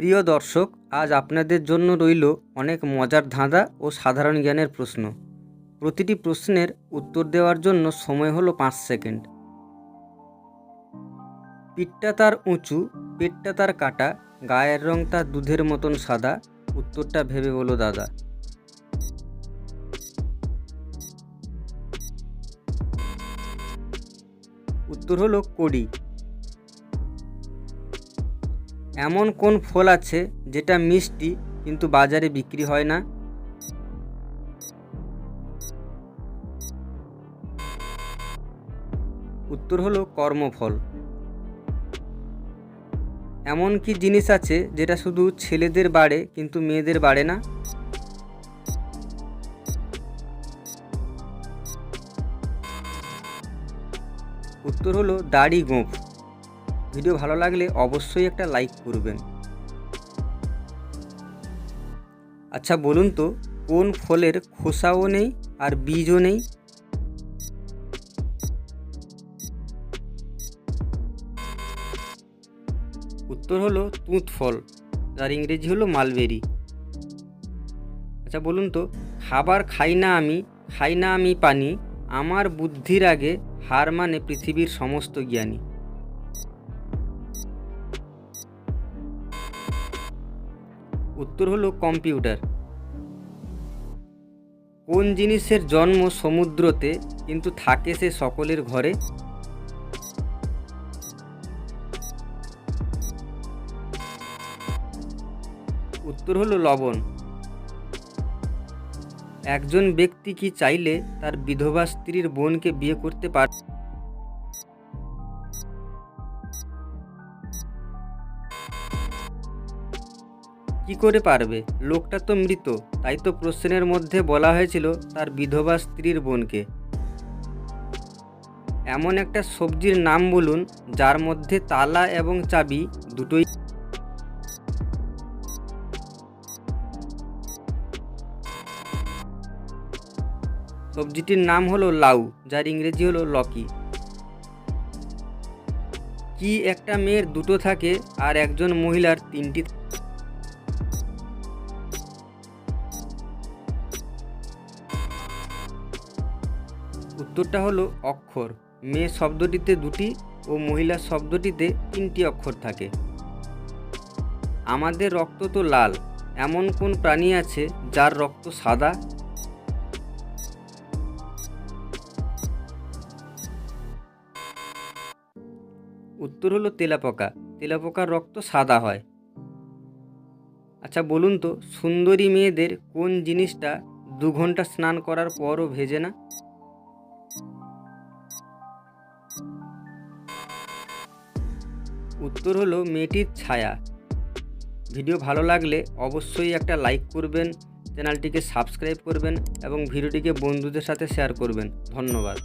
প্রিয় দর্শক, আজ আপনাদের জন্য রইল অনেক মজার ধাঁধা ও সাধারণ জ্ঞানের প্রশ্ন। প্রতিটি প্রশ্নের উত্তর দেওয়ার জন্য সময় হলো 5 সেকেন্ড। পিঠটা তার উঁচু, পেটটা তার কাটা, গায়ের রং তার দুধের মতন সাদা, উত্তরটা ভেবে বলো দাদা। উত্তর হলো কড়ি। এমন কোন ফল আছে যেটা মিষ্টি কিন্তু বাজারে বিক্রি হয় না? উত্তর হলো কর্মফল। এমন কি জিনিস আছে যেটা শুধু ছেলেদের বাড়ে কিন্তু মেয়েদের বাড়ে না? উত্তর হলো দাড়ি গোঁফ। ভিডিও ভালো লাগলে অবশ্যই একটা লাইক করবেন। আচ্ছা বলুন তো, কোন ফলের খোসাও নেই আর বীজও নেই? উত্তর হলো তুঁত ফল, যার ইংরেজি হলো মালবেরি। আচ্ছা বলুন তো, খাবার খাই না আমি পানি, আমার বুদ্ধির আগে হার মানে পৃথিবীর সমস্ত জ্ঞানী। উত্তর হলো কম্পিউটার। কোন জিনিসের জন্ম সমুদ্রতে কিন্তু থাকে সে সকলের ঘরে? উত্তর হলো লবণ। একজন ব্যক্তি কি চাইলে তার বিধবা স্ত্রীর বোনকে বিয়ে করতে পারে? কি করে পারবে? লোকটা তো মৃত, তাই তো প্রশ্নের মধ্যে বলা হয়েছিল তার বিধবা স্ত্রীর বোনকে। এমন একটা সবজির নাম বলুন যার মধ্যে তালা এবং চাবি দুটোই। সবজিটির নাম হলো লাউ, যার ইংরেজি হলো লকি। কি একটা মেয়ের দুটো থাকে আর একজন মহিলার তিনটি? উত্তরটা হলো অক্ষর। মেয়ে শব্দটিতে দুটি ও মহিলা শব্দটিতে তিনটি অক্ষর থাকে। আমাদের রক্ত তো লাল, এমন কোন প্রাণী আছে যার রক্ত সাদা? উত্তর হলো তেলাপোকা। তেলাপোকার রক্ত সাদা হয়। আচ্ছা বলুন তো, সুন্দরী মেয়েদের কোন জিনিসটা 2 ঘন্টা স্নান করার পরও ভেজে না? উত্তর হলো মেয়েটির ছায়া। ভিডিও ভালো লাগলে অবশ্যই একটা লাইক করবেন, চ্যানেলটিকে সাবস্ক্রাইব করবেন এবং ভিডিওটিকে বন্ধুদের সাথে শেয়ার করবেন। ধন্যবাদ।